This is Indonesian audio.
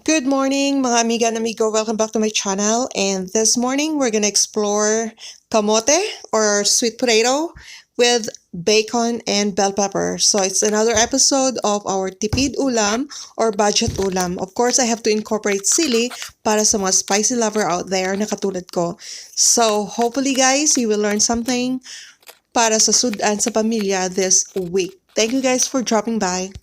Good morning, mga amiga and amigo. Welcome back to my channel. And this morning, we're gonna explore kamote or sweet potato with bacon and bell pepper. So it's another episode of our TIPID ulam or budget ulam. Of course, I have to incorporate sili para sa mga spicy lover out there na katulad ko. So hopefully guys, you will learn something para sa sudan sa pamilya this week. Thank you guys for dropping by.